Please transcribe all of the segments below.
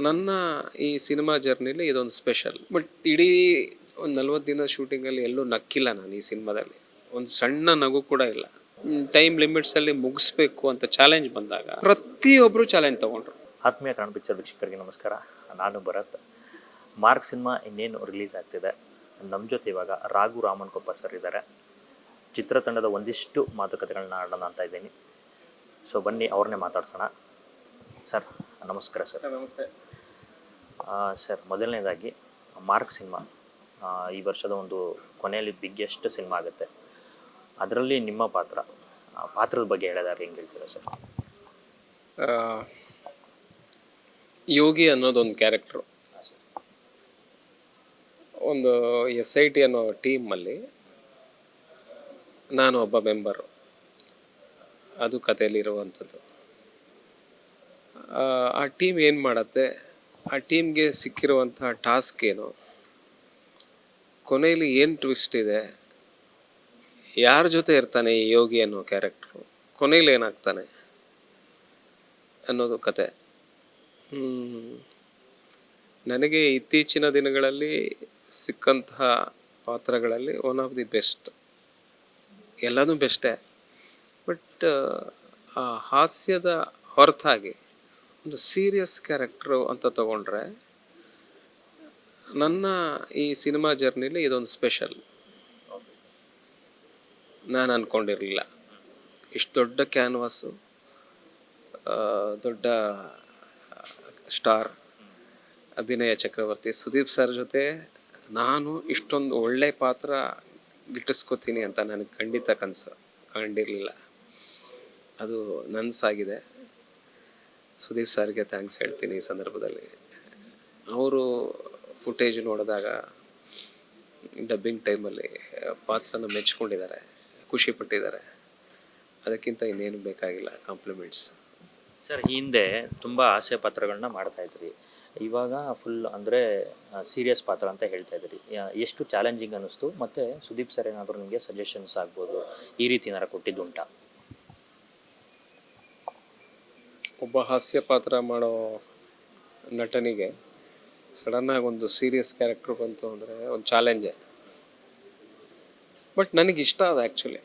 ನನ್ನ ಈ ಸಿನಿಮಾ ಜರ್ನಿಲಿ ಇದೊಂದು ಸ್ಪೆಷಲ್. ಬಟ್ ಇಡೀ ಒಂದು 40 ದಿನ ಶೂಟಿಂಗಲ್ಲಿ ಎಲ್ಲೂ ನಕ್ಕಿಲ್ಲ ನಾನು ಈ ಸಿನಿಮಾದಲ್ಲಿ. ಒಂದು ಸಣ್ಣ ನಗು ಕೂಡ ಇಲ್ಲ. ಟೈಮ್ ಲಿಮಿಟ್ಸಲ್ಲಿ ಮುಗಿಸ್ಬೇಕು ಅಂತ ಚಾಲೆಂಜ್ ಬಂದಾಗ ಪ್ರತಿಯೊಬ್ಬರು ಚಾಲೆಂಜ್ ತಗೊಂಡ್ರು. ಆತ್ಮೀಯ ಕನ್ನಡ ಪಿಕ್ಚರ್ ವೀಕ್ಷಕರಿಗೆ ನಮಸ್ಕಾರ. ನಾನು ಭರತ್. ಮಾರ್ಕ್ ಸಿನಿಮಾ ಇನ್ನೇನು ರಿಲೀಸ್ ಆಗ್ತಿದೆ. ನಮ್ಮ ಜೊತೆ ಇವಾಗ ರಾಘು ರಾಮನ್ ಕೊಪ್ಪ ಸರ್ ಇದ್ದಾರೆ. ಚಿತ್ರತಂಡದ ಒಂದಿಷ್ಟು ಮಾತುಕತೆಗಳನ್ನ ಆಡೋಣ ಅಂತ ಇದ್ದೀನಿ. ಸೊ ಬನ್ನಿ ಅವ್ರನ್ನೇ ಮಾತಾಡ್ಸೋಣ. ಸರ್ ನಮಸ್ಕಾರ. ಸರ್ ನಮಸ್ತೆ. ಸರ್, ಮೊದಲನೇದಾಗಿ ಮಾರ್ಕ್ ಸಿನಿಮಾ ಈ ವರ್ಷದ ಒಂದು ಕೊನೆಯಲ್ಲಿ ಬಿಗ್ಗೆಸ್ಟ್ ಸಿನಿಮಾ ಆಗುತ್ತೆ. ಅದರಲ್ಲಿ ನಿಮ್ಮ ಪಾತ್ರದ ಬಗ್ಗೆ ಹೇಳಿದಾರೆ ಹೆಂಗೆ ಹೇಳ್ತೀರಾ ಸರ್? ಯೋಗಿ ಅನ್ನೋದೊಂದು ಕ್ಯಾರೆಕ್ಟ್ರು ಒಂದು SIT ಅನ್ನೋ ಟೀಮಲ್ಲಿ ನಾನು ಒಬ್ಬ ಮೆಂಬರು. ಅದು ಕಥೆಯಲ್ಲಿರುವಂಥದ್ದು. ಆ ಟೀಮ್ ಏನು ಮಾಡತ್ತೆ, ಆ ಟೀಮ್ಗೆ ಸಿಕ್ಕಿರುವಂತಹ ಟಾಸ್ಕ್ ಏನು, ಕೊನೆಯಲ್ಲಿ ಏನು ಟ್ವಿಸ್ಟ್ ಇದೆ, ಯಾರ ಜೊತೆ ಇರ್ತಾನೆ ಈ ಯೋಗಿ ಅನ್ನೋ ಕ್ಯಾರೆಕ್ಟ್ರು, ಕೊನೆಯಲ್ಲಿ ಏನಾಗ್ತಾನೆ ಅನ್ನೋದು ಕತೆ. ನನಗೆ ಇತ್ತೀಚಿನ ದಿನಗಳಲ್ಲಿ ಸಿಕ್ಕಂತಹ ಪಾತ್ರಗಳಲ್ಲಿ ಒನ್ ಆಫ್ ದಿ ಬೆಸ್ಟ್. ಎಲ್ಲದೂ ಬೆಸ್ಟೇ, ಬಟ್ ಆ ಹಾಸ್ಯದ ಹೊರತಾಗಿ ಒಂದು ಸೀರಿಯಸ್ ಕ್ಯಾರೆಕ್ಟ್ರು ಅಂತ ತಗೊಂಡ್ರೆ ನನ್ನ ಈ ಸಿನಿಮಾ ಜರ್ನಿಲಿ ಇದೊಂದು ಸ್ಪೆಷಲ್. ನಾನು ಅಂದ್ಕೊಂಡಿರಲಿಲ್ಲ ಇಷ್ಟು ದೊಡ್ಡ ಕ್ಯಾನ್ವಾಸು, ದೊಡ್ಡ ಸ್ಟಾರ್ ಅಭಿನಯ ಚಕ್ರವರ್ತಿ ಸುದೀಪ್ ಸರ್ ಜೊತೆ ನಾನು ಇಷ್ಟೊಂದು ಒಳ್ಳೆ ಪಾತ್ರ ಗಿಟ್ಟಿಸ್ಕೋತೀನಿ ಅಂತ ನನಗೆ ಖಂಡಿತ ಕಂಡಿರಲಿಲ್ಲ. ಅದು ನನಸಾಗಿದೆ. ಸುದೀಪ್ ಸರ್ಗೆ ಥ್ಯಾಂಕ್ಸ್ ಹೇಳ್ತೀನಿ ಈ ಸಂದರ್ಭದಲ್ಲಿ. ಅವರು ಫುಟೇಜ್ ನೋಡಿದಾಗ ಡಬ್ಬಿಂಗ್ ಟೈಮಲ್ಲಿ ಪಾತ್ರನ ಮೆಚ್ಕೊಂಡಿದ್ದಾರೆ, ಖುಷಿ ಪಟ್ಟಿದ್ದಾರೆ. ಅದಕ್ಕಿಂತ ಇನ್ನೇನು ಬೇಕಾಗಿಲ್ಲ ಕಾಂಪ್ಲಿಮೆಂಟ್ಸ್. ಸರ್, ಹಿಂದೆ ತುಂಬ ಹಾಸ್ಯ ಪಾತ್ರಗಳನ್ನ ಮಾಡ್ತಾಯಿದ್ರಿ, ಇವಾಗ ಫುಲ್ ಅಂದರೆ ಸೀರಿಯಸ್ ಪಾತ್ರ ಅಂತ ಹೇಳ್ತಾ ಇದ್ರಿ. ಎಷ್ಟು ಚಾಲೆಂಜಿಂಗ್ ಅನ್ನಿಸ್ತು? ಮತ್ತು ಸುದೀಪ್ ಸರ್ ಏನಾದರೂ ನಿಮಗೆ ಸಜೆಷನ್ಸ್ ಆಗ್ಬೋದು, ಈ ರೀತಿ ಏನಾರು ಕೊಟ್ಟಿದ್ದುಂಟಾ? ಒಬ್ಬ ಹಾಸ್ಯ ಪಾತ್ರ ಮಾಡೋ ನಟನಿಗೆ ಸಡನ್ನಾಗಿ ಒಂದು ಸೀರಿಯಸ್ ಕ್ಯಾರೆಕ್ಟ್ರ್ ಬಂತು ಅಂದರೆ ಒಂದು ಚಾಲೆಂಜೇ. ಬಟ್ ನನಗಿಷ್ಟ ಅದು. ಆ್ಯಕ್ಚುಲಿ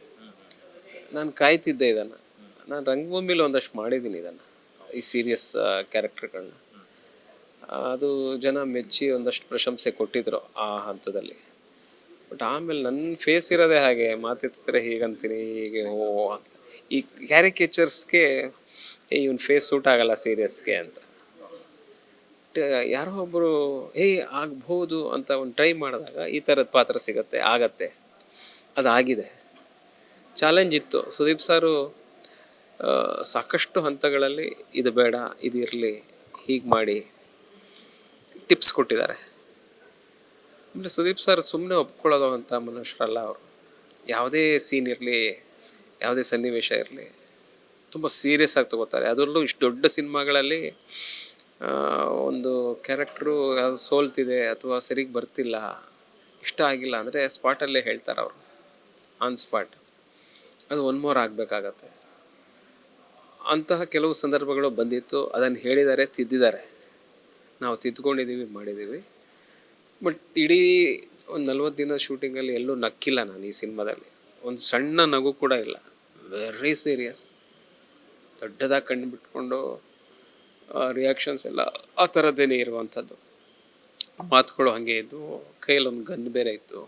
ನಾನು ಕಾಯ್ತಿದ್ದೆ ಇದನ್ನು. ನಾನು ರಂಗಭೂಮಿಲಿ ಒಂದಷ್ಟು ಮಾಡಿದ್ದೀನಿ ಇದನ್ನು, ಈ ಸೀರಿಯಸ್ ಕ್ಯಾರೆಕ್ಟರ್ಗಳನ್ನ. ಅದು ಜನ ಮೆಚ್ಚಿ ಒಂದಷ್ಟು ಪ್ರಶಂಸೆ ಕೊಟ್ಟಿದ್ರು ಆ ಹಂತದಲ್ಲಿ. ಬಟ್ ಆಮೇಲೆ ನನ್ನ ಫೇಸ್ ಇರೋದೇ ಹಾಗೆ, ಮಾತೆತ್ತಿದ್ರೆ ಹೀಗಂತೀನಿ, ಹೀಗೆ ಓ ಅಂತ. ಈ ಕ್ಯಾರಿಕೇಚರ್ಸ್ಗೆ ಇವನ್ ಫೇಸ್ ಸೂಟ್ ಆಗಲ್ಲ ಸೀರಿಯಸ್ಗೆ ಅಂತ. ಯಾರೋ ಒಬ್ಬರು ಆಗ್ಬೋದು ಅಂತ ಒಂದು ಟ್ರೈ ಮಾಡಿದಾಗ ಈ ಥರದ ಪಾತ್ರ ಸಿಗತ್ತೆ, ಆಗತ್ತೆ. ಅದಾಗಿದೆ. ಚಾಲೆಂಜ್ ಇತ್ತು. ಸುದೀಪ್ ಸಾರು ಸಾಕಷ್ಟು ಹಂತಗಳಲ್ಲಿ ಇದು ಬೇಡ, ಇದು ಇರಲಿ, ಹೀಗೆ ಮಾಡಿ ಟಿಪ್ಸ್ ಕೊಟ್ಟಿದ್ದಾರೆ. ಆಮೇಲೆ ಸುದೀಪ್ ಸರ್ ಸುಮ್ಮನೆ ಒಪ್ಕೊಳ್ಳೋದು ಅಂತ ಮನುಷ್ಯರಲ್ಲ ಅವರು. ಯಾವುದೇ ಸೀನ್ ಇರಲಿ, ಯಾವುದೇ ಸನ್ನಿವೇಶ ಇರಲಿ, ತುಂಬ ಸೀರಿಯಸ್ ಆಗಿ ತಗೋತಾರೆ. ಅದರಲ್ಲೂ ಇಷ್ಟು ದೊಡ್ಡ ಸಿನಿಮಾಗಳಲ್ಲಿ ಒಂದು ಕ್ಯಾರೆಕ್ಟ್ರು ಯಾವುದು ಸೋಲ್ತಿದೆ ಅಥವಾ ಸರಿಗೆ ಬರ್ತಿಲ್ಲ, ಇಷ್ಟ ಆಗಿಲ್ಲ ಅಂದರೆ ಸ್ಪಾಟಲ್ಲೇ ಹೇಳ್ತಾರೆ ಅವರು, ಆನ್ ಸ್ಪಾಟ್. ಅದು ಒನ್ ಮೋರ್ ಆಗಬೇಕಾಗತ್ತೆ. ಅಂತಹ ಕೆಲವು ಸಂದರ್ಭಗಳು ಬಂದಿತ್ತು. ಅದನ್ನು ಹೇಳಿದ್ದಾರೆ, ತಿದ್ದಿದ್ದಾರೆ, ನಾವು ತಿದ್ಕೊಂಡಿದ್ದೀವಿ, ಮಾಡಿದ್ದೀವಿ. ಬಟ್ ಇಡೀ ಒಂದು 40 ದಿನ ಶೂಟಿಂಗಲ್ಲಿ ಎಲ್ಲೂ ನಕ್ಕಿಲ್ಲ ನಾನು ಈ ಸಿನಿಮಾದಲ್ಲಿ. ಒಂದು ಸಣ್ಣ ನಗು ಕೂಡ ಇಲ್ಲ. Very serious. ದೊಡ್ಡದಾಗಿ ಕಣ್ಣು ಬಿಟ್ಕೊಂಡು ರಿಯಾಕ್ಷನ್ಸ್ ಎಲ್ಲ ಆ ಥರದ್ದೇನೆ ಇರುವಂಥದ್ದು. ಮಾತುಗಳು ಹಾಗೆ ಇದ್ದು, ಕೈಯಲ್ಲೊಂದು ಗನ್ ಬೇರೆ ಇತ್ತು.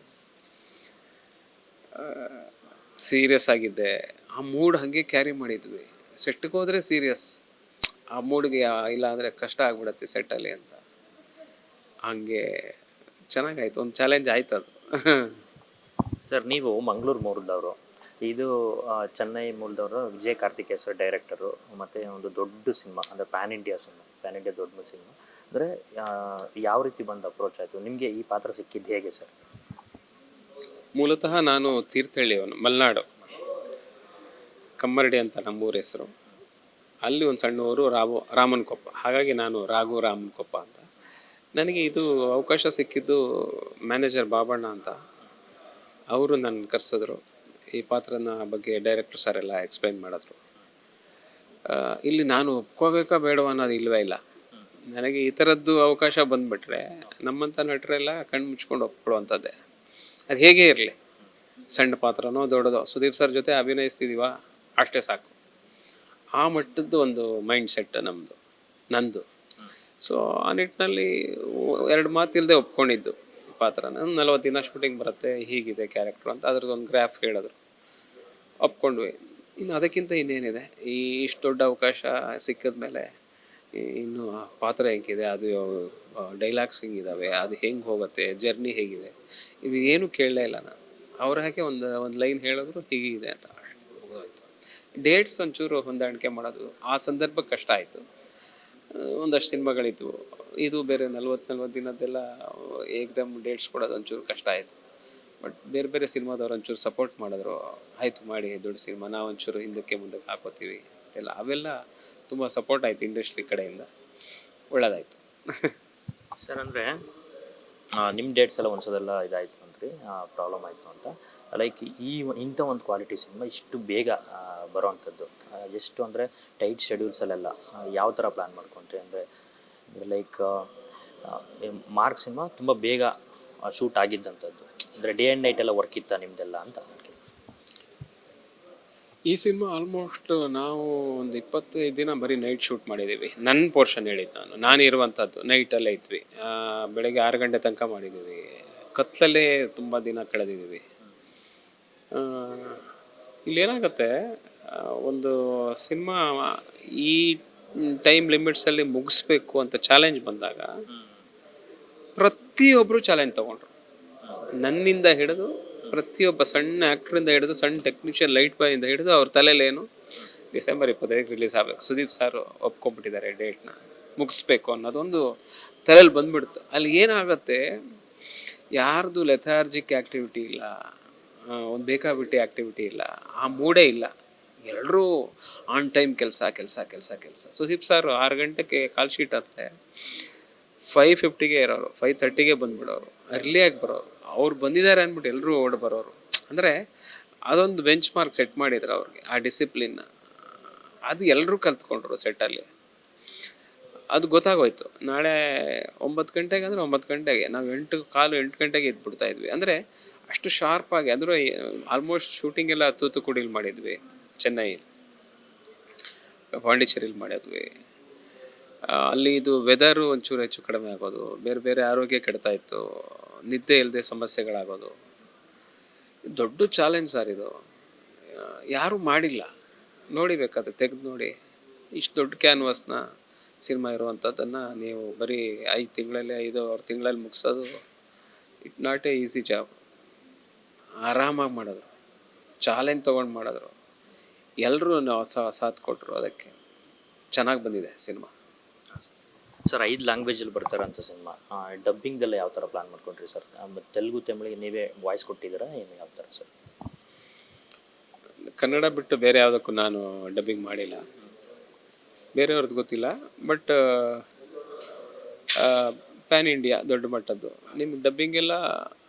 ಸೀರಿಯಸ್ ಆಗಿದ್ದೆ. ಆ ಮೂಡ್ ಹಾಗೆ ಕ್ಯಾರಿ ಮಾಡಿದ್ವಿ. ಸೆಟ್ಟಿಗೆ ಹೋದರೆ ಸೀರಿಯಸ್, ಆ ಮೂಡ್ಗೆ ಇಲ್ಲ ಅಂದರೆ ಕಷ್ಟ ಆಗ್ಬಿಡತ್ತೆ ಸೆಟ್ಟಲ್ಲಿ ಅಂತ. ಹಾಗೆ ಚೆನ್ನಾಗಾಯ್ತು, ಒಂದು ಚಾಲೆಂಜ್ ಆಯ್ತು ಅದು. ಸರ್, ನೀವು ಮಂಗಳೂರು ಮೂಲದವರು, ಇದು ಚೆನ್ನೈ ಮೂಲದವರು. ವಿಜಯ್ ಕಾರ್ತಿಕೇಯ ಸರ್ ಡೈರೆಕ್ಟರು, ಮತ್ತು ಒಂದು ದೊಡ್ಡ ಸಿನಿಮಾ ಅಂದರೆ ಪ್ಯಾನ್ ಇಂಡಿಯಾ ದೊಡ್ಡ ಸಿನಿಮಾ. ಅಂದರೆ ಯಾವ ರೀತಿ ಬಂದು ಅಪ್ರೋಚ್ ಆಯಿತು ನಿಮಗೆ? ಈ ಪಾತ್ರ ಸಿಕ್ಕಿದ್ದು ಹೇಗೆ ಸರ್? ಮೂಲತಃ ನಾನು ತೀರ್ಥಹಳ್ಳಿಯವನು, ಮಲೆನಾಡು, ಕಮ್ಮರಡಿ ಅಂತ ನಮ್ಮೂರ ಹೆಸರು. ಅಲ್ಲಿ ಒಂದು ಸಣ್ಣ ಊರು ರಾಮನ್ ಕೊಪ್ಪ. ಹಾಗಾಗಿ ನಾನು ರಾಘು ರಾಮನ್ ಕೊಪ್ಪ ಅಂತ. ನನಗೆ ಇದು ಅವಕಾಶ ಸಿಕ್ಕಿದ್ದು ಮ್ಯಾನೇಜರ್ ಬಾಬಣ್ಣ ಅಂತ. ಅವರು ನನ್ನ ಕರೆಸಿದ್ರು. ಈ ಪಾತ್ರನ ಬಗ್ಗೆ ಡೈರೆಕ್ಟರ್ ಸರ್ ಎಲ್ಲ ಎಕ್ಸ್ಪ್ಲೈನ್ ಮಾಡಿದ್ರು. ಇಲ್ಲಿ ನಾನು ಒಪ್ಕೋಬೇಕಾ ಬೇಡವ ಅನ್ನೋದು ಇಲ್ಲವೇ ಇಲ್ಲ. ನನಗೆ ಈ ಥರದ್ದು ಅವಕಾಶ ಬಂದುಬಿಟ್ರೆ ನಮ್ಮಂಥ ನಟರೆಲ್ಲ ಕಣ್ಣು ಮುಚ್ಕೊಂಡು ಒಪ್ಕೊಳ್ಳುವಂಥದ್ದೇ. ಅದು ಹೇಗೇ ಇರಲಿ, ಸಣ್ಣ ಪಾತ್ರನೋ ದೊಡ್ಡದೋ, ಸುದೀಪ್ ಸರ್ ಜೊತೆ ಅಭಿನಯಿಸ್ತಿದ್ದೀವ ಅಷ್ಟೇ ಸಾಕು. ಆ ಮಟ್ಟದ್ದು ಒಂದು ಮೈಂಡ್ ಸೆಟ್ ನಮ್ಮದು, ನಂದು. ಸೊ ಆ ನಿಟ್ಟಿನಲ್ಲಿ ಎರಡು ಮಾತಿಲ್ಲದೆ ಒಪ್ಕೊಂಡಿದ್ದು ಪಾತ್ರನ. 40 ದಿನ ಶೂಟಿಂಗ್ ಬರುತ್ತೆ, ಹೀಗಿದೆ ಕ್ಯಾರೆಕ್ಟ್ರು ಅಂತ ಅದ್ರದ್ದು ಒಂದು ಗ್ರಾಫ್ ಹೇಳಿದ್ರು, ಒಪ್ಕೊಂಡ್ವಿ. ಇನ್ನು ಅದಕ್ಕಿಂತ ಇನ್ನೇನಿದೆ, ಇಷ್ಟು ದೊಡ್ಡ ಅವಕಾಶ ಸಿಕ್ಕಿದ ಮೇಲೆ ಇನ್ನು ಆ ಪಾತ್ರ ಹೆಂಗಿದೆ, ಅದು ಡೈಲಾಗ್ಸ್ ಹೆಂಗಿದ್ದಾವೆ, ಅದು ಹೆಂಗೆ ಹೋಗುತ್ತೆ, ಜರ್ನಿ ಹೇಗಿದೆ, ಇವು ಏನು ಕೇಳಲೇ ಇಲ್ಲ ನಾನು. ಅವ್ರು ಹಾಗೆ ಒಂದು ಲೈನ್ ಹೇಳಿದ್ರು ಹೀಗಿದೆ ಅಂತ, ಮುಗಿದೋಯ್ತು. ಡೇಟ್ಸ್ ಒಂಚೂರು ಹೊಂದಾಣಿಕೆ ಮಾಡೋದು ಆ ಸಂದರ್ಭಕ್ಕೆ ಕಷ್ಟ ಆಯಿತು. ಒಂದಷ್ಟು ಸಿನಿಮಾಗಳಿದ್ವು, ಇದು ಬೇರೆ 40 ದಿನದ್ದೆಲ್ಲ ಏಕ್ದಮ್ ಡೇಟ್ಸ್ ಕೊಡೋದು ಒಂಚೂರು ಕಷ್ಟ ಆಯಿತು. ಬಟ್ ಬೇರೆ ಬೇರೆ ಸಿನಿಮಾದವ್ರು ಒಂಚೂರು ಸಪೋರ್ಟ್ ಮಾಡಿದ್ರು, ಆಯಿತು ಮಾಡಿ ದೊಡ್ಡ ಸಿನಿಮಾ, ನಾವು ಒಂಚೂರು ಹಿಂದಕ್ಕೆ ಮುಂದಕ್ಕೆ ಹಾಕೋತೀವಿ ಅಂತೆಲ್ಲ, ಅವೆಲ್ಲ ತುಂಬ ಸಪೋರ್ಟ್ ಆಯಿತು ಇಂಡಸ್ಟ್ರಿ ಕಡೆಯಿಂದ, ಒಳ್ಳೇದಾಯಿತು. ಸರ್ ಅಂದರೆ ನಿಮ್ಮ ಡೇಟ್ಸ್ ಎಲ್ಲ ಒಂದ್ಸದೆಲ್ಲ ಇದಾಯಿತು ಅಂದ್ರಿ, ಪ್ರಾಬ್ಲಮ್ ಆಯಿತು ಅಂತ. ಲೈಕ್ ಇಂಥ ಒಂದು ಕ್ವಾಲಿಟಿ ಸಿನಿಮಾ ಇಷ್ಟು ಬೇಗ ಬರೋವಂಥದ್ದು ಎಷ್ಟು ಅಂದರೆ ಟೈಟ್ ಶೆಡ್ಯೂಲ್ಸಲ್ಲೆಲ್ಲ ಯಾವ ಥರ ಪ್ಲ್ಯಾನ್ ಮಾಡ್ಕೊಂಡ್ರಿ? ಅಂದರೆ ಲೈಕ್ ಮಾರ್ಕ್ ಸಿನಿಮಾ ತುಂಬ ಬೇಗ ಶೂಟ್ ಆಗಿದ್ದಂಥದ್ದು, ಅಂದರೆ ಡೇ ಆ್ಯಂಡ್ ನೈಟ್ ಎಲ್ಲ ವರ್ಕ್ ಇತ್ತ ನಿಮ್ಮದೆಲ್ಲ ಅಂತ. ಈ ಸಿನಿಮಾ ಆಲ್ಮೋಸ್ಟ್ ನಾವು ಒಂದು 25 ದಿನ ಬರೀ ನೈಟ್ ಶೂಟ್ ಮಾಡಿದ್ದೀವಿ. ನನ್ನ ಪೋರ್ಷನ್ ಹೇಳಿದ್ದು ನಾನು ಇರುವಂಥದ್ದು ನೈಟಲ್ಲೇ ಇದ್ವಿ. ಬೆಳಗ್ಗೆ 6 ಗಂಟೆ ತನಕ ಮಾಡಿದ್ದೀವಿ, ಕತ್ತಲಲ್ಲೇ ತುಂಬ ದಿನ ಕಳೆದಿದ್ದೀವಿ. ಇಲ್ಲೇನಾಗುತ್ತೆ, ಒಂದು ಸಿನಿಮಾ ಈ ಟೈಮ್ ಲಿಮಿಟ್ಸಲ್ಲಿ ಮುಗಿಸ್ಬೇಕು ಅಂತ ಚಾಲೆಂಜ್ ಬಂದಾಗ ಪ್ರತಿಯೊಬ್ಬರು ಚಾಲೆಂಜ್ ತೊಗೊಂಡ್ರು. ನನ್ನಿಂದ ಹಿಡಿದು ಪ್ರತಿಯೊಬ್ಬ ಸಣ್ಣ ಆ್ಯಕ್ಟ್ರಿಂದ ಹಿಡಿದು ಸಣ್ಣ ಟೆಕ್ನಿಷಿಯನ್ ಲೈಟ್ ಬಾಯಿಂದ ಹಿಡಿದು ಅವ್ರ ತಲೆಯಲ್ಲೇನು ಡಿಸೆಂಬರ್ 25 ರಿಲೀಸ್ ಆಗಬೇಕು, ಸುದೀಪ್ ಸರ್ ಒಪ್ಕೊಂಡ್ಬಿಟ್ಟಿದ್ದಾರೆ ಡೇಟ್ನ, ಮುಗಿಸ್ಬೇಕು ಅನ್ನೋದೊಂದು ತಲೆಯಲ್ಲಿ ಬಂದ್ಬಿಡ್ತು. ಅಲ್ಲಿ ಏನಾಗುತ್ತೆ, ಯಾರ್ದು ಲೆಥಾರ್ಜಿಕ್ ಆ್ಯಕ್ಟಿವಿಟಿ ಇಲ್ಲ, ಒಂದು ಬೇಕಾಬಿಟ್ಟಿ ಆ್ಯಕ್ಟಿವಿಟಿ ಇಲ್ಲ, ಆ ಮೂಡೇ ಇಲ್ಲ. ಎಲ್ಲರೂ ಆನ್ ಟೈಮ್ ಕೆಲಸ ಕೆಲಸ ಕೆಲಸ ಕೆಲಸ. ಸುದೀಪ್ ಸರ್ 6 ಗಂಟೆಗೆ ಕಾಲ್ ಶೀಟ್ ಆದರೆ 5:50ಗೆ ಇರೋರು, 5:30ಗೆ ಬಂದುಬಿಡೋರು, ಅರ್ಲಿಯಾಗಿ ಬರೋರು. ಅವ್ರು ಬಂದಿದ್ದಾರೆ ಅಂದ್ಬಿಟ್ಟು ಎಲ್ಲರೂ ಓಡಿ ಬರೋರು. ಅಂದರೆ ಅದೊಂದು ಬೆಂಚ್ ಮಾರ್ಕ್ ಸೆಟ್ ಮಾಡಿದ್ರು ಅವ್ರಿಗೆ, ಆ ಡಿಸಿಪ್ಲಿನ್ನ. ಅದು ಎಲ್ಲರೂ ಕಲ್ತ್ಕೊಂಡ್ರು ಸೆಟ್ಟಲ್ಲಿ. ಅದು ಗೊತ್ತಾಗೋಯ್ತು. ನಾಳೆ 9 ಗಂಟೆಗೆ ಅಂದರೆ 9 ಗಂಟೆಗೆ, ನಾವು 8 ಗಂಟೆಗೆ ಎದ್ಬಿಡ್ತಾ ಇದ್ವಿ. ಅಂದರೆ ಅಷ್ಟು ಶಾರ್ಪಾಗಿ. ಅಂದರೆ ಆಲ್ಮೋಸ್ಟ್ ಶೂಟಿಂಗ್ ಎಲ್ಲ ತೂತುಕುಡಿಲಿ ಮಾಡಿದ್ವಿ, ಚೆನ್ನೈಲಿ, ಪಾಂಡಿಚೇರಿಲಿ ಮಾಡಿದ್ವಿ. ಅಲ್ಲಿ ಇದು ವೆದರು ಒಂಚೂರು ಹೆಚ್ಚು ಕಡಿಮೆ ಆಗೋದು, ಬೇರೆ ಬೇರೆ ಆರೋಗ್ಯ ಕೆಡ್ತಾ ಇತ್ತು, ನಿದ್ದೆ ಇಲ್ಲದೆ ಸಮಸ್ಯೆಗಳಾಗೋದು. ದೊಡ್ಡ ಚಾಲೆಂಜ್ ಸರ್ ಇದು, ಯಾರೂ ಮಾಡಿಲ್ಲ. ನೋಡಿಬೇಕಾದ್ರೆ ತೆಗೆದು ನೋಡಿ, ಇಷ್ಟು ದೊಡ್ಡ ಕ್ಯಾನ್ವಾಸ್ನ ಸಿನಿಮಾ ಇರುವಂಥದ್ದನ್ನು ನೀವು ಬರೀ 5 ತಿಂಗಳಲ್ಲಿ 5-6 ತಿಂಗಳಲ್ಲಿ ಮುಗಿಸೋದು it not a easy job. ಆರಾಮಾಗಿ ಮಾಡಿದ್ರು, ಚಾಲೆಂಜ್ ತೊಗೊಂಡು ಮಾಡಿದ್ರು, ಎಲ್ಲರೂ ಸಾಥ್ ಕೊಟ್ಟರು. ಅದಕ್ಕೆ ಚೆನ್ನಾಗಿ ಬಂದಿದೆ ಸಿನಿಮಾ. ಸರ್ 5 ಲ್ಯಾಂಗ್ವೇಜಲ್ಲಿ ಬರ್ತಾರಂಥ ಸಿನಿಮಾ, ಡಬ್ಬಿಂಗ್ದೆಲ್ಲ ಯಾವ ಥರ ಪ್ಲ್ಯಾನ್ ಮಾಡ್ಕೊಂಡ್ರಿ ಸರ್? ಮತ್ತು ತೆಲುಗು ತಮಿಳಿಗೆ ನೀವೇ ವಾಯ್ಸ್ ಕೊಟ್ಟಿದ್ದೀರಾ ಏನು, ಯಾವ ಥರ ಸರ್? ಕನ್ನಡ ಬಿಟ್ಟು ಬೇರೆ ಯಾವುದಕ್ಕೂ ನಾನು ಡಬ್ಬಿಂಗ್ ಮಾಡಿಲ್ಲ, ಬೇರೆಯವ್ರದ್ದು ಗೊತ್ತಿಲ್ಲ. ಬಟ್ ಪ್ಯಾನ್ ಇಂಡಿಯಾ ದೊಡ್ಡ ಮಟ್ಟದ್ದು ನಿಮ್ಗೆ ಡಬ್ಬಿಂಗೆಲ್ಲ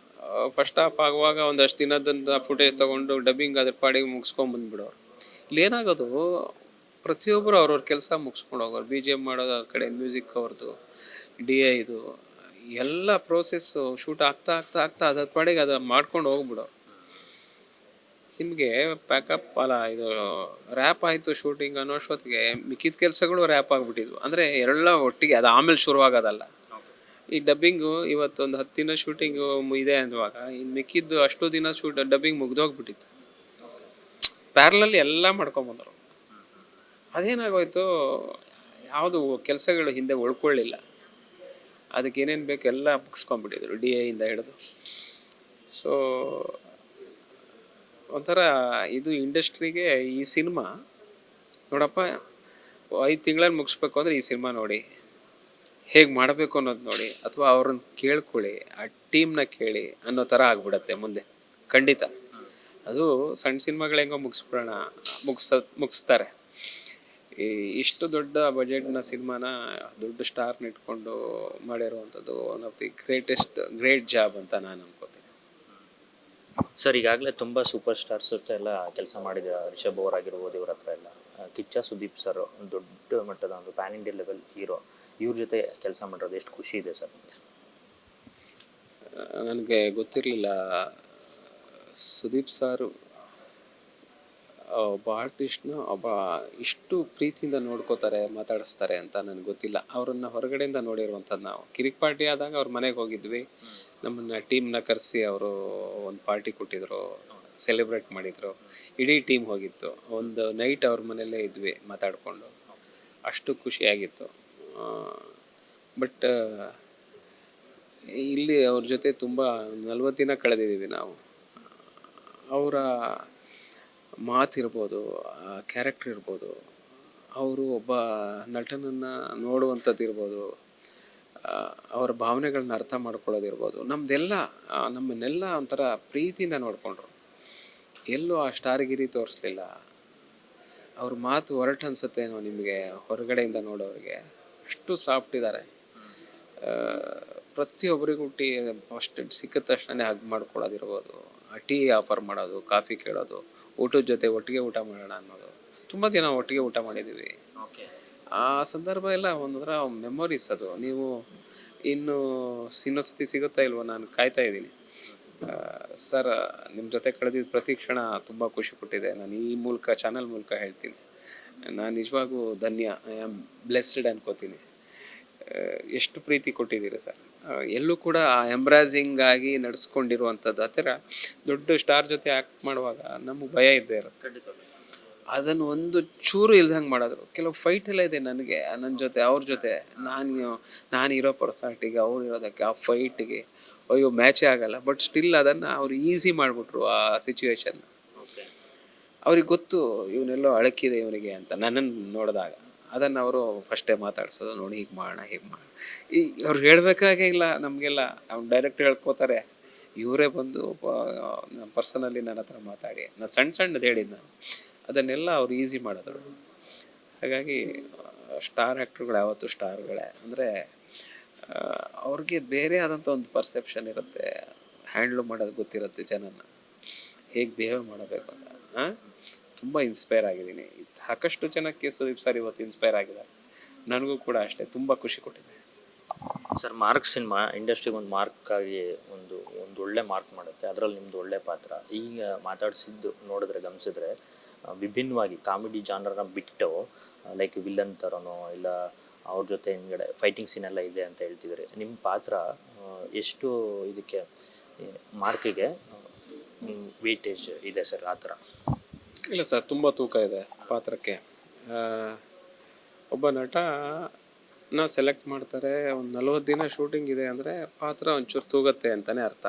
ಫಸ್ಟ್ ಹಾಫ್ ಆಗುವಾಗ ಒಂದಷ್ಟು ದಿನದಿಂದ ಫುಟೇಜ್ ತೊಗೊಂಡು ಡಬ್ಬಿಂಗ್ ಅದ್ರ ಪಾಡಿಗೆ ಮುಗಿಸ್ಕೊಂಬಂದ್ಬಿಡೋರು. ಇಲ್ಲೇನಾಗೋದು, ಪ್ರತಿಯೊಬ್ಬರು ಅವ್ರವ್ರ ಕೆಲಸ ಮುಗಿಸ್ಕೊಂಡು ಹೋಗೋರು. BGM ಮಾಡೋದು ಆ ಕಡೆ, ಮ್ಯೂಸಿಕ್ ಅವ್ರದ್ದು, DI ಇದು ಎಲ್ಲ ಪ್ರೋಸೆಸ್ಸು ಶೂಟ್ ಆಗ್ತಾ ಆಗ್ತಾ ಆಗ್ತಾ ಅದ್ರ ಪಾಡಿಗೆ ಅದು ಮಾಡ್ಕೊಂಡು ಹೋಗ್ಬಿಡೋರು. ನಿಮಗೆ ಪ್ಯಾಕಪ್ ಅಲ್ಲ, ಇದು ರ್ಯಾಪ್ ಆಯಿತು ಶೂಟಿಂಗ್ ಅನ್ನೋಷ್ಟೊತ್ತಿಗೆ ಮಿಕ್ಕಿದ ಕೆಲಸಗಳು ರ್ಯಾಪ್ ಆಗಿಬಿಟ್ಟಿದ್ವು. ಅಂದರೆ ಎಲ್ಲ ಒಟ್ಟಿಗೆ, ಅದು ಆಮೇಲೆ ಶುರುವಾಗೋದಲ್ಲ. ಈ ಡಬ್ಬಿಂಗು ಇವತ್ತೊಂದು 10 ದಿನ ಶೂಟಿಂಗು ಇದೆ ಅಂದುವಾಗ ಇನ್ನು ಮಿಕ್ಕಿದ್ದು ಅಷ್ಟು ದಿನ ಡಬ್ಬಿಂಗ್ ಮುಗ್ದೋಗ್ಬಿಟ್ಟಿತ್ತು. ಪ್ಯಾರಲಲ್ಲಿ ಎಲ್ಲ ಮಾಡ್ಕೊಂಬಂದರು. ಅದೇನಾಗೋಯ್ತು, ಯಾವುದು ಕೆಲಸಗಳು ಹಿಂದೆ ಉಳ್ಕೊಳ್ಳಿಲ್ಲ. ಅದಕ್ಕೆ ಏನೇನು ಬೇಕು ಎಲ್ಲ ಮುಗಿಸ್ಕೊಂಡ್ಬಿಟ್ಟಿದ್ರು, DIಯಿಂದ ಹಿಡಿದು. ಸೊ ಒಂಥರ ಇದು ಇಂಡಸ್ಟ್ರಿಗೆ ಈ ಸಿನಿಮಾ ನೋಡಪ್ಪ, 5 ತಿಂಗಳಲ್ಲಿ ಮುಗಿಸ್ಬೇಕು ಅಂದರೆ ಈ ಸಿನಿಮಾ ನೋಡಿ, ಹೇಗೆ ಮಾಡಬೇಕು ಅನ್ನೋದು ನೋಡಿ, ಅಥವಾ ಅವ್ರನ್ನ ಕೇಳ್ಕೊಳ್ಳಿ, ಆ ಟೀಮ್ನ ಕೇಳಿ ಅನ್ನೋ ಥರ ಆಗ್ಬಿಡತ್ತೆ ಮುಂದೆ ಖಂಡಿತ. ಅದು ಸಣ್ಣ ಸಿನಿಮಾಗಳು ಹೆಂಗೋ ಮುಗಿಸ್ಬಿಡೋಣ, ಮುಗಿಸ್ತಾರೆ. ಇಷ್ಟು ದೊಡ್ಡ ಬಜೆಟ್ನ ಸಿನಿಮಾನ ದೊಡ್ಡ ಸ್ಟಾರ್ನ ಇಟ್ಕೊಂಡು ಮಾಡಿರುವಂಥದ್ದು one of the great job ಅಂತ ನಾನು ಅನ್ಕೋತೀನಿ. ಸರ್ ಈಗಾಗಲೇ ತುಂಬ ಸೂಪರ್ ಸ್ಟಾರ್ಸ್ ಜೊತೆ ಎಲ್ಲ ಕೆಲಸ ಮಾಡಿದ ರಿಷಬ್ ಅವರಾಗಿರ್ಬೋದು, ಇವ್ರ ಹತ್ರ ಎಲ್ಲ ಕಿಚ್ಚ ಸುದೀಪ್ ಸರ್ ದೊಡ್ಡ ಮಟ್ಟದ ಒಂದು ಪ್ಯಾನ್ ಇಂಡಿಯಾ ಲೆವೆಲ್ ಹೀರೋ, ಇವ್ರ ಜೊತೆ ಕೆಲಸ ಮಾಡಿರೋದು ಎಷ್ಟು ಖುಷಿ ಇದೆ ಸರ್ ನಿಮಗೆ? ನನಗೆ ಗೊತ್ತಿರಲಿಲ್ಲ ಸುದೀಪ್ ಸಾರು ಒಬ್ಬ ಆರ್ಟಿಸ್ಟ್ನ ಒಬ್ಬ ಇಷ್ಟು ಪ್ರೀತಿಯಿಂದ ನೋಡ್ಕೋತಾರೆ ಮಾತಾಡಿಸ್ತಾರೆ ಅಂತ ನನಗೆ ಗೊತ್ತಿಲ್ಲ. ಅವರನ್ನು ಹೊರಗಡೆಯಿಂದ ನೋಡಿರುವಂಥದ್ದು. ನಾವು ಕಿರಿಕ್ ಪಾರ್ಟಿ ಆದಾಗ ಅವ್ರ ಮನೆಗೆ ಹೋಗಿದ್ವಿ. ನಮ್ಮನ್ನು ಟೀಮ್ನ ಕರೆಸಿ ಅವರು ಒಂದು ಪಾರ್ಟಿ ಕೊಟ್ಟಿದ್ರು, ಸೆಲೆಬ್ರೇಟ್ ಮಾಡಿದರು. ಇಡೀ ಟೀಮ್ ಹೋಗಿತ್ತು. ಒಂದು ನೈಟ್ ಅವ್ರ ಮನೆಯಲ್ಲೇ ಇದ್ವಿ ಮಾತಾಡಿಕೊಂಡು. ಅಷ್ಟು ಖುಷಿಯಾಗಿತ್ತು. ಬಟ್ ಇಲ್ಲಿ ಅವ್ರ ಜೊತೆ ತುಂಬ 40 ದಿನ ಕಳೆದಿದ್ದೀವಿ ನಾವು. ಅವರ ಮಾತಿರ್ಬೋದು, ಕ್ಯಾರೆಕ್ಟರ್ ಇರ್ಬೋದು, ಅವರು ಒಬ್ಬ ನಟನನ್ನು ನೋಡುವಂಥದ್ದು ಇರ್ಬೋದು, ಅವರ ಭಾವನೆಗಳನ್ನ ಅರ್ಥ ಮಾಡ್ಕೊಳ್ಳೋದಿರ್ಬೋದು, ನಮ್ಮನ್ನೆಲ್ಲ ಒಂಥರ ಪ್ರೀತಿಯಿಂದ ನೋಡಿಕೊಂಡ್ರು. ಎಲ್ಲೂ ಆ ಸ್ಟಾರ್ಗಿರಿ ತೋರಿಸ್ಲಿಲ್ಲ. ಅವ್ರ ಮಾತು ಹೊರಟು ಅನ್ಸುತ್ತೇನೋ ನಿಮಗೆ ಹೊರಗಡೆಯಿಂದ ನೋಡೋರಿಗೆ. ಅಷ್ಟು ಸಾಫ್ಟ್ ಇದ್ದಾರೆ. ಪ್ರತಿಯೊಬ್ಬರಿಗೂ ಫಸ್ಟ್ ಸಿಕ್ಕಿದ ತಕ್ಷಣ ಹಗ್ ಮಾಡ್ಕೊಳ್ಳೋದಿರ್ಬೋದು, ಟೀ ಆಫರ್ ಮಾಡೋದು, ಕಾಫಿ ಕೇಳೋದು, ಊಟದ ಜೊತೆ ಒಟ್ಟಿಗೆ ಊಟ ಮಾಡೋಣ ಅನ್ನೋದು. ತುಂಬ ದಿನ ಒಟ್ಟಿಗೆ ಊಟ ಮಾಡಿದ್ದೀವಿ. ಆ ಸಂದರ್ಭ ಎಲ್ಲ ಒಂಥರ ಮೆಮೊರೀಸ್ ಅದು. ನೀವು ಇನ್ನೊಂದು ಸತಿ ಸಿಗುತ್ತಾ ಇಲ್ವೋ, ನಾನು ಕಾಯ್ತಾ ಇದ್ದೀನಿ. ಸರ್, ನಿಮ್ಮ ಜೊತೆ ಕಳೆದಿದ್ದ ಪ್ರತಿ ಕ್ಷಣ ತುಂಬ ಖುಷಿ ಕೊಟ್ಟಿದೆ. ನಾನು ಈ ಮೂಲಕ ಚಾನಲ್ ಮೂಲಕ ಹೇಳ್ತೀನಿ, ನಾನು ನಿಜವಾಗೂ ಧನ್ಯ, ಐ ಆಮ್ ಬ್ಲೆಸ್ಡ್ ಅನ್ಕೋತೀನಿ. ಎಷ್ಟು ಪ್ರೀತಿ ಕೊಟ್ಟಿದ್ದೀರಿ ಸರ್. ಎಲ್ಲೂ ಕೂಡ ಎಂಬ್ರಾಸಿಂಗ್ ಆಗಿ ನಡೆಸ್ಕೊಂಡಿರುವಂಥದ್ದು. ಆ ಥರ ದೊಡ್ಡ ಸ್ಟಾರ್ ಜೊತೆ ಆ್ಯಕ್ಟ್ ಮಾಡುವಾಗ ನಮಗೆ ಭಯ ಇದ್ದೇ ಇರುತ್ತೆ. ಅದನ್ನು ಒಂದು ಚೂರು ಇಲ್ದಂಗೆ ಮಾಡಿದ್ರು. ಕೆಲವು ಫೈಟ್ ಎಲ್ಲ ಇದೆ ನನಗೆ, ನನ್ನ ಜೊತೆ ಅವ್ರ ಜೊತೆ. ನಾನು ಇರೋ ಪರ್ಸ್ನಾಲಿಟಿಗೆ ಅವ್ರು ಇರೋದಕ್ಕೆ, ಆ ಫೈಟಿಗೆ ಅಯ್ಯೋ ಮ್ಯಾಚೇ ಆಗಲ್ಲ. ಬಟ್ ಸ್ಟಿಲ್ ಅದನ್ನು ಅವ್ರು ಈಸಿ ಮಾಡಿಬಿಟ್ರು ಆ ಸಿಚುವೇಶನ್. ಅವ್ರಿಗೆ ಗೊತ್ತು ಇವನೆಲ್ಲೋ ಅಳಕಿದೆ ಇವನಿಗೆ ಅಂತ. ನನ್ನನ್ನು ನೋಡಿದಾಗ ಅದನ್ನು ಅವರು ಫಸ್ಟೇ ಮಾತಾಡ್ಸೋದು, ನೋಡಿ ಹೀಗೆ ಮಾಡೋಣ ಅವ್ರು ಹೇಳಬೇಕಾಗೇ ಇಲ್ಲ ನಮಗೆಲ್ಲ. ಅವ್ನು ಡೈರೆಕ್ಟ್ ಹೇಳ್ಕೋತಾರೆ. ಇವರೇ ಬಂದು ಪರ್ಸನಲಿ ನನ್ನ ಹತ್ರ ಮಾತಾಡಿ, ನಾನು ಸಣ್ಣದು ಹೇಳಿದ್ದು ನಾನು, ಅದನ್ನೆಲ್ಲ ಅವ್ರು ಈಸಿ ಮಾಡಿದ್ರು. ಹಾಗಾಗಿ ಸ್ಟಾರ್ ಆ್ಯಕ್ಟ್ರುಗಳು ಯಾವತ್ತೂ ಸ್ಟಾರ್ಗಳೇ. ಅಂದರೆ ಅವ್ರಿಗೆ ಬೇರೆ ಆದಂಥ ಒಂದು ಪರ್ಸೆಪ್ಷನ್ ಇರುತ್ತೆ, ಹ್ಯಾಂಡ್ಲ್ ಮಾಡೋದು ಗೊತ್ತಿರುತ್ತೆ, ಜನನ ಹೇಗೆ ಬಿಹೇವ್ ಮಾಡಬೇಕು ಅಂತ. ತುಂಬ ಇನ್ಸ್ಪೈರ್ ಆಗಿದ್ದೀನಿ. ಸಾಕಷ್ಟು ಜನಕ್ಕೆ ಸುದೀಪ್ ಸರ್ ಇವತ್ತು ಇನ್ಸ್ಪೈರ್ ಆಗಿದ್ದಾರೆ. ನನಗೂ ಕೂಡ ಅಷ್ಟೇ ತುಂಬ ಖುಷಿ ಕೊಟ್ಟಿದೆ. ಸರ್, ಮಾರ್ಕ್ ಸಿನಿಮಾ ಇಂಡಸ್ಟ್ರಿಗೆ ಒಂದು ಮಾರ್ಕ್ ಆಗಿ ಒಂದು ಒಳ್ಳೆ ಮಾರ್ಕ್ ಮಾಡುತ್ತೆ. ಅದರಲ್ಲಿ ನಿಮ್ಮದು ಒಳ್ಳೆ ಪಾತ್ರ. ಈಗ ಮಾತಾಡಿಸಿದ್ದು ನೋಡಿದ್ರೆ, ಗಮನಿಸಿದ್ರೆ ವಿಭಿನ್ನವಾಗಿ ಕಾಮಿಡಿ ಜಾನರ್ನ ಬಿಟ್ಟು ಲೈಕ್ ವಿಲನ್ ಥರನೋ ಇಲ್ಲ ಅವ್ರ ಜೊತೆ ಹಿಂದ್ಗಡೆ ಫೈಟಿಂಗ್ ಸೀನ್ ಎಲ್ಲ ಇದೆ ಅಂತ ಹೇಳ್ತಿದ್ರಿ. ನಿಮ್ಮ ಪಾತ್ರ ಎಷ್ಟು ಇದಕ್ಕೆ ಮಾರ್ಕಿಗೆ ವೇಟೇಜ್ ಇದೆ ಸರ್ ಆ ಥರ? ಇಲ್ಲ ಸರ್, ತುಂಬ ತೂಕ ಇದೆ ಪಾತ್ರಕ್ಕೆ. ಒಬ್ಬ ನಟನ ಸೆಲೆಕ್ಟ್ ಮಾಡ್ತಾರೆ, ಒಂದು 40 ದಿನ ಶೂಟಿಂಗ್ ಇದೆ ಅಂದರೆ ಪಾತ್ರ ಒಂಚೂರು ತೂಗತ್ತೆ ಅಂತಲೇ ಅರ್ಥ.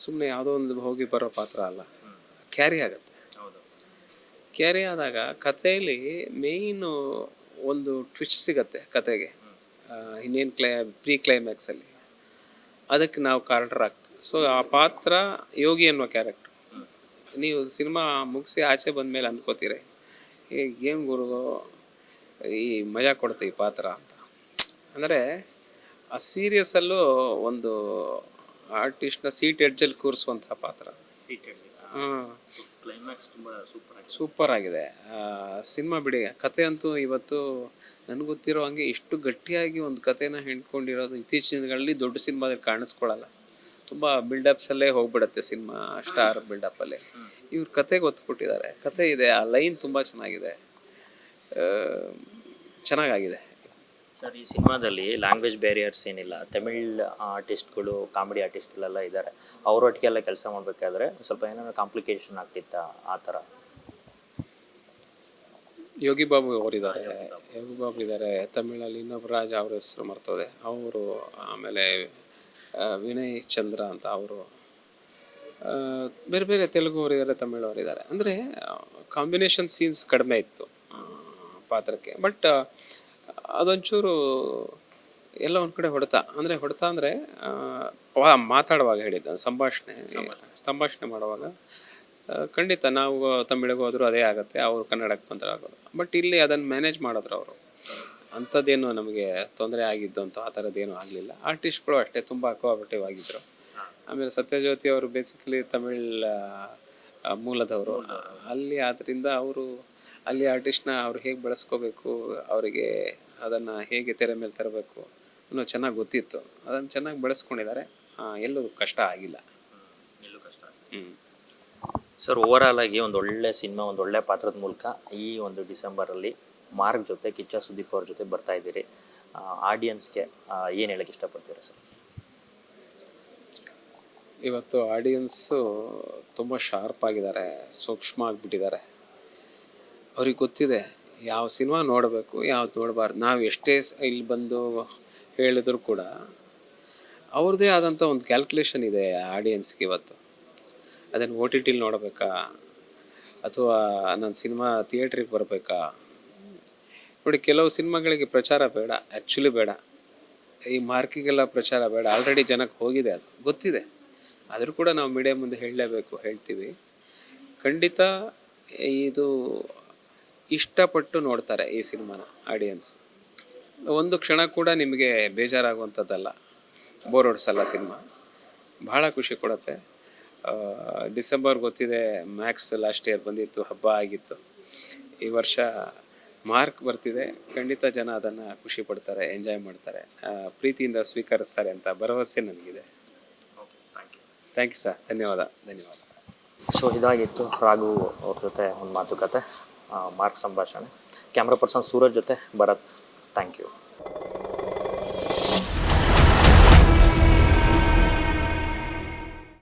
ಸುಮ್ಮನೆ ಯಾವುದೋ ಒಂದು ಹೋಗಿ ಬರೋ ಪಾತ್ರ ಅಲ್ಲ, ಕ್ಯಾರಿ ಆಗುತ್ತೆ. ಕ್ಯಾರಿ ಆದಾಗ ಕಥೆಯಲ್ಲಿ ಮೇಯ್ನು ಒಂದು ಟ್ವಿಸ್ಟ್ ಸಿಗತ್ತೆ ಕತೆಗೆ. ಇನ್ನೇನು ಪ್ರೀ ಕ್ಲೈಮ್ಯಾಕ್ಸಲ್ಲಿ ಅದಕ್ಕೆ ನಾವು ಕಾರ್ಡರ್ ಆಗ್ತೀವಿ. ಸೊ ಆ ಪಾತ್ರ ಯೋಗಿ ಅನ್ನೋ ಕ್ಯಾರೆಕ್ಟರ್. ನೀವು ಸಿನಿಮಾ ಮುಗಿಸಿ ಆಚೆ ಬಂದಮೇಲೆ ಅಂದ್ಕೋತೀರಿ, ಏನು ಗುರು ಈ ಮಜಾ ಕೊಡುತ್ತೆ ಈ ಪಾತ್ರ ಅಂತ. ಅಂದರೆ ಆ ಸೀರಿಯಸ್ಸಲ್ಲೂ ಒಂದು ಆರ್ಟಿಸ್ಟ್ನ ಸೀಟ್ ಎಡ್ಜಲ್ಲಿ ಕೂರಿಸುವಂಥ ಪಾತ್ರ. ಕ್ಲೈಮ್ಯಾಕ್ಸ್ ತುಂಬ ಸೂಪರ್ ಆಗಿದೆ ಸಿನಿಮಾ. ಬಿಡಿ, ಕತೆ ಅಂತೂ ಇವತ್ತು ನನಗೆ ಗೊತ್ತಿರೋ ಹಂಗೆ ಇಷ್ಟು ಗಟ್ಟಿಯಾಗಿ ಒಂದು ಕಥೆನ ಹೆಣ್ಕೊಂಡಿರೋದು ಇತ್ತೀಚಿನ ದಿನಗಳಲ್ಲಿ ದೊಡ್ಡ ಸಿನಿಮಾದಲ್ಲಿ ಕಾಣಿಸ್ಕೊಳ್ಳಲ್ಲ. ತುಂಬ ಬಿಲ್ಡಪ್ಸಲ್ಲೇ ಹೋಗ್ಬಿಡತ್ತೆ ಸಿನಿಮಾ, ಸ್ಟಾರ್ ಬಿಲ್ಡಪ್ಪಲ್ಲೇ. ಇವ್ರ ಕತೆಗೆ ಒತ್ತು ಕೊಟ್ಟಿದ್ದಾರೆ. ಕತೆ ಇದೆ, ಆ ಲೈನ್ ತುಂಬ ಚೆನ್ನಾಗಿದೆ, ಚೆನ್ನಾಗಾಗಿದೆ. ಸರ್, ಈ ಸಿನಿಮಾದಲ್ಲಿ ಲ್ಯಾಂಗ್ವೇಜ್ ಬ್ಯಾರಿಯರ್ಸ್ ಏನಿಲ್ಲ. ತಮಿಳ್ ಆರ್ಟಿಸ್ಟ್ಗಳು, ಕಾಮಿಡಿ ಆರ್ಟಿಸ್ಟ್ಗಳೆಲ್ಲ ಇದ್ದಾರೆ. ಅವರೊಟ್ಟಿಗೆಲ್ಲ ಕೆಲಸ ಮಾಡಬೇಕಾದ್ರೆ ಸ್ವಲ್ಪ ಏನಾದ್ರು ಕಾಂಪ್ಲಿಕೇಶನ್ ಆಗ್ತಿತ್ತಾ ಆ ಥರ? ಯೋಗಿ ಬಾಬು ಇದ್ದಾರೆ ತಮಿಳಲ್ಲಿ. ಇನ್ನೊಬ್ಬ ರಾಜ, ಅವ್ರ ಹೆಸರು ಮರ್ತೋದೆ ಅವರು. ಆಮೇಲೆ ವಿನಯ್ ಚಂದ್ರ ಅಂತ ಅವರು. ಬೇರೆ ಬೇರೆ ತೆಲುಗು ಅವರಿದ್ದಾರೆ, ತಮಿಳು ಅವರಿದ್ದಾರೆ. ಅಂದರೆ ಕಾಂಬಿನೇಷನ್ ಸೀನ್ಸ್ ಕಡಿಮೆ ಇತ್ತು ಪಾತ್ರಕ್ಕೆ. ಬಟ್ ಅದೊಂಚೂರು ಎಲ್ಲ ಒಂದು ಕಡೆ ಹೊಡೆತ ಅಂದರೆ ಮಾತಾಡುವಾಗ ಹೇಳಿದ್ದ ಸಂಭಾಷಣೆ ಮಾಡುವಾಗ ಖಂಡಿತ ನಾವು ತಮಿಳಿಗೆ ಹೋದರೂ ಅದೇ ಆಗುತ್ತೆ, ಅವರು ಕನ್ನಡಕ್ಕೆ ಬಂದರೆ ಆಗೋದು. ಬಟ್ ಇಲ್ಲಿ ಅದನ್ನು ಮ್ಯಾನೇಜ್ ಮಾಡಿದ್ರು ಅವರು. ಅಂಥದ್ದೇನು ನಮಗೆ ತೊಂದರೆ ಆಗಿದ್ದು ಅಂತ ಆ ಥರದ್ದೇನು ಆಗಲಿಲ್ಲ. ಆರ್ಟಿಸ್ಟ್ಗಳು ಅಷ್ಟೇ ತುಂಬ ಕೋಆಪರೇಟಿವ್ ಆಗಿದ್ದರು. ಆಮೇಲೆ ಸತ್ಯಜ್ಯೋತಿ ಅವರು ಬೇಸಿಕಲಿ ತಮಿಳ್ ಮೂಲದವರು ಅಲ್ಲಿ. ಆದ್ದರಿಂದ ಅವರು ಅಲ್ಲಿ ಆರ್ಟಿಸ್ಟ್ನ ಅವ್ರು ಹೇಗೆ ಬೆಳೆಸ್ಕೋಬೇಕು, ಅವರಿಗೆ ಅದನ್ನು ಹೇಗೆ ತೆರೆ ಮೇಲೆ ತರಬೇಕು ಅನ್ನೋ ಚೆನ್ನಾಗಿ ಗೊತ್ತಿತ್ತು. ಅದನ್ನು ಚೆನ್ನಾಗಿ ಬೆಳೆಸ್ಕೊಂಡಿದ್ದಾರೆ. ಎಲ್ಲೂ ಕಷ್ಟ ಆಗಿಲ್ಲ. ಹ್ಞೂ. ಸರ್, ಓವರಾಲ್ ಆಗಿ ಒಂದು ಒಳ್ಳೆ ಸಿನಿಮಾ, ಒಂದು ಒಳ್ಳೆ ಪಾತ್ರದ ಮೂಲಕ ಈ ಒಂದು ಡಿಸೆಂಬರಲ್ಲಿ ಮಾರ್ಕ್ ಜೊತೆ, ಕಿಚ್ಚ ಸುದೀಪ್ ಅವ್ರ ಜೊತೆ ಬರ್ತಾ ಇದ್ದೀರಿ. ಆಡಿಯನ್ಸ್ಗೆ ಏನು ಹೇಳಕ್ಕೆ ಇಷ್ಟಪಡ್ತೀರಾ ಸರ್? ಇವತ್ತು ಆಡಿಯನ್ಸು ತುಂಬ ಶಾರ್ಪ್ ಆಗಿದ್ದಾರೆ, ಸೂಕ್ಷ್ಮ ಆಗಿಬಿಟ್ಟಿದ್ದಾರೆ. ಅವ್ರಿಗೆ ಗೊತ್ತಿದೆ ಯಾವ ಸಿನಿಮಾ ನೋಡಬೇಕು, ಯಾವ್ದು ನೋಡಬಾರ್ದು. ನಾವು ಎಷ್ಟೇ ಇಲ್ಲಿ ಬಂದು ಹೇಳಿದ್ರು ಕೂಡ ಅವ್ರದ್ದೇ ಆದಂಥ ಒಂದು ಕ್ಯಾಲ್ಕುಲೇಷನ್ ಇದೆ ಆಡಿಯನ್ಸ್ಗೆ ಇವತ್ತು. ಅದನ್ನು ಓ ಟಿ ಟಿಲಿ ನೋಡಬೇಕಾ ಅಥವಾ ನನ್ನ ಸಿನಿಮಾ ಥಿಯೇಟ್ರಿಗೆ ಬರಬೇಕಾ? ನೋಡಿ, ಕೆಲವು ಸಿನಿಮಾಗಳಿಗೆ ಪ್ರಚಾರ ಬೇಡ, ಆ್ಯಕ್ಚುಲಿ ಬೇಡ. ಈ ಮಾರ್ಕಿಗೆಲ್ಲ ಪ್ರಚಾರ ಬೇಡ, ಆಲ್ರೆಡಿ ಜನಕ್ಕೆ ಹೋಗಿದೆ, ಅದು ಗೊತ್ತಿದೆ. ಆದರೂ ಕೂಡ ನಾವು ಮೀಡಿಯಾ ಮುಂದೆ ಹೇಳಲೇಬೇಕು, ಹೇಳ್ತೀವಿ. ಖಂಡಿತ ಇದು ಇಷ್ಟಪಟ್ಟು ನೋಡ್ತಾರೆ ಈ ಸಿನಿಮಾನ ಆಡಿಯನ್ಸ್. ಒಂದು ಕ್ಷಣ ಕೂಡ ನಿಮಗೆ ಬೇಜಾರಾಗುವಂಥದ್ದಲ್ಲ, ಬೋರ್ ಹೊಡ್ಸಲ್ಲ ಸಿನಿಮಾ. ಭಾಳ ಖುಷಿ ಕೊಡುತ್ತೆ. ಡಿಸೆಂಬರ್ ಗೊತ್ತಿದೆ, ಮ್ಯಾಕ್ಸ್ ಲಾಸ್ಟ್ ಇಯರ್ ಬಂದಿತ್ತು, ಹಬ್ಬ ಆಗಿತ್ತು. ಈ ವರ್ಷ ಮಾರ್ಕ್ ಬರ್ತಿದೆ. ಖಂಡಿತ ಜನ ಅದನ್ನು ಖುಷಿ ಪಡ್ತಾರೆ, ಎಂಜಾಯ್ ಮಾಡ್ತಾರೆ, ಪ್ರೀತಿಯಿಂದ ಸ್ವೀಕರಿಸ್ತಾರೆ ಅಂತ ಭರವಸೆ ನನಗಿದೆ. Thank you sir. ಧನ್ಯವಾದ. ಸೊ ಇದಾಗಿತ್ತು ರಾಘು ಅವ್ರ ಜೊತೆ ಒಂದು ಮಾತುಕತೆ, ಮಾರ್ಕ್ ಸಂಭಾಷಣೆ. ಕ್ಯಾಮ್ರಾ ಪರ್ಸನ್ ಸೂರಜ್ ಜೊತೆ ಭರತ್. Thank you.